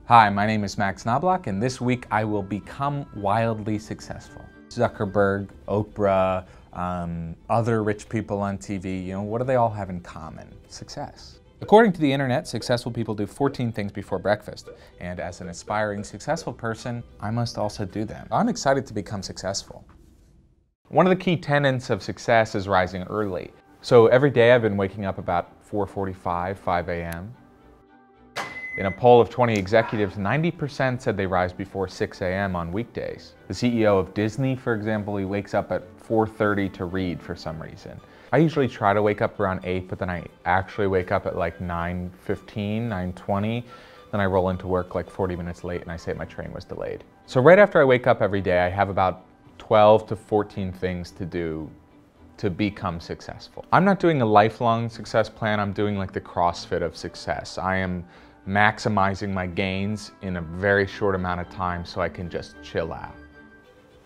Hi, my name is Knoblauch, and this week I will become wildly successful. Zuckerberg, Oprah, other rich people on TV, what do they all have in common? Success. According to the internet, successful people do 14 things before breakfast. And as an aspiring successful person, I must also do them. I'm excited to become successful. One of the key tenets of success is rising early. So every day I've been waking up about 4:45, 5 a.m. In a poll of 20 executives, 90% said they rise before 6 a.m. on weekdays. The CEO of Disney, for example, he wakes up at 4:30 to read for some reason. I usually try to wake up around 8, but then I actually wake up at like 9:15, 9:20. Then I roll into work like 40 minutes late and I say my train was delayed. So right after I wake up every day, I have about 12 to 14 things to do to become successful. I'm not doing a lifelong success plan, I'm doing like the CrossFit of success. I am maximizing my gains in a very short amount of time so I can just chill out.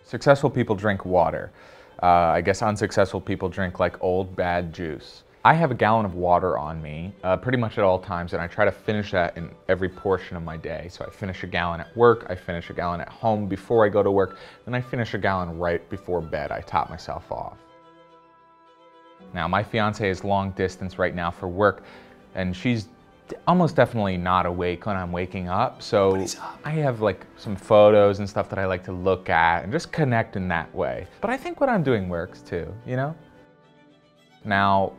Successful people drink water. I guess unsuccessful people drink like old bad juice. I have a gallon of water on me pretty much at all times, and I try to finish that in every portion of my day. So I finish a gallon at work, I finish a gallon at home before I go to work, and I finish a gallon right before bed. I top myself off. Now, my fiance is long distance right now for work, and she's almost definitely not awake when I'm waking up, so I have like some photos and stuff that I like to look at and just connect in that way. But I think what I'm doing works too, Now,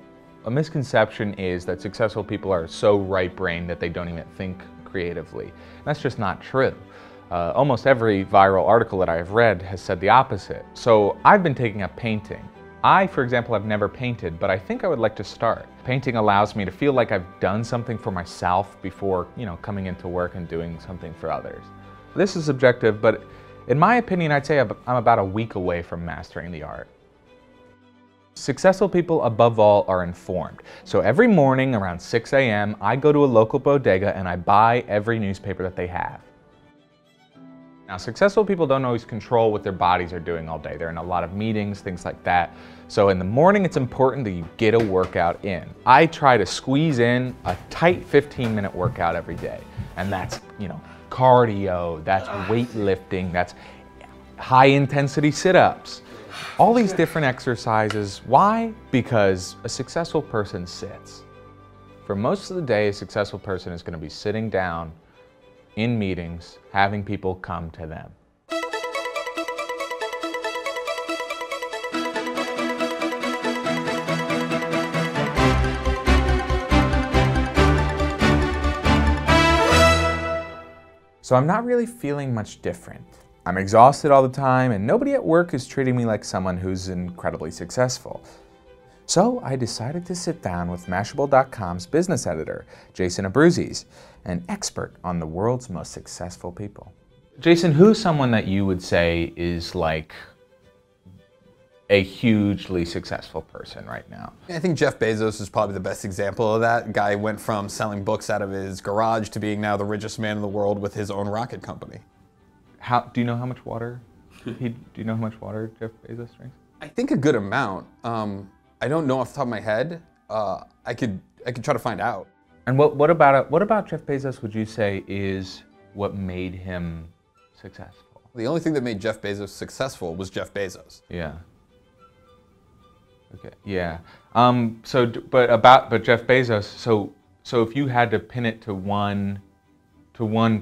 a misconception is that successful people are so right-brained that they don't even think creatively. That's just not true. Almost every viral article that I've read has said the opposite. So I've been taking up painting. I, for example, have never painted, but I think I would like to start. Painting allows me to feel like I've done something for myself before, coming into work and doing something for others. This is subjective, but in my opinion, I'd say I'm about a week away from mastering the art. Successful people, above all, are informed. So every morning around 6 a.m., I go to a local bodega and I buy every newspaper that they have. Now, successful people don't always control what their bodies are doing all day. They're in a lot of meetings, things like that. So in the morning, it's important that you get a workout in. I try to squeeze in a tight 15-minute workout every day. And that's, cardio, that's weightlifting, that's high-intensity sit-ups. All these different exercises. Why? Because a successful person sits. For most of the day, a successful person is going to be sitting down in meetings, having people come to them. So I'm not really feeling much different. I'm exhausted all the time, and nobody at work is treating me like someone who's incredibly successful. So I decided to sit down with Mashable.com's business editor, Jason Abruzzi's, an expert on the world's most successful people. Jason, who's someone that you would say is like a hugely successful person right now? I think Jeff Bezos is probably the best example of that. Guy went from selling books out of his garage to being now the richest man in the world with his own rocket company. Do you know how much water? Do you know how much water Jeff Bezos drinks? I think a good amount. I don't know off the top of my head. I could try to find out. And what about Jeff Bezos would you say is what made him successful? The only thing that made Jeff Bezos successful was Jeff Bezos. Yeah. Okay. Yeah. But Jeff Bezos. So if you had to pin it to one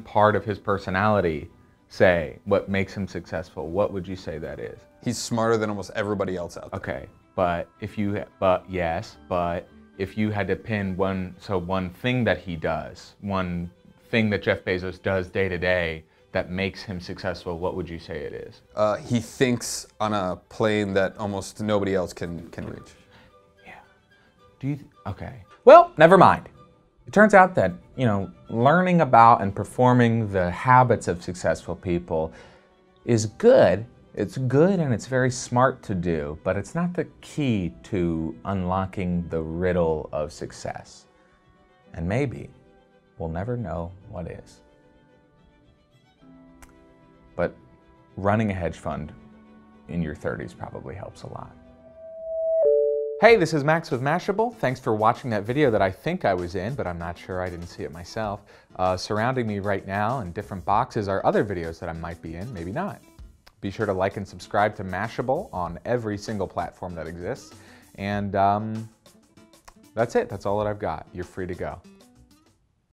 part of his personality, say what makes him successful, what would you say that is? He's smarter than almost everybody else out there. Okay. But if you had to pin one thing that he does, one thing that Jeff Bezos does day to day that makes him successful, what would you say it is? He thinks on a plane that almost nobody else can reach. Yeah. Okay. Well, never mind. It turns out that, learning about and performing the habits of successful people is good. It's good and it's very smart to do, but it's not the key to unlocking the riddle of success. And maybe we'll never know what is. But running a hedge fund in your 30s probably helps a lot. Hey, this is Max with Mashable. Thanks for watching that video that I think I was in, but I'm not sure, I didn't see it myself. Surrounding me right now in different boxes are other videos that I might be in, maybe not. Be sure to like and subscribe to Mashable on every single platform that exists. And that's it, that's all that I've got. You're free to go.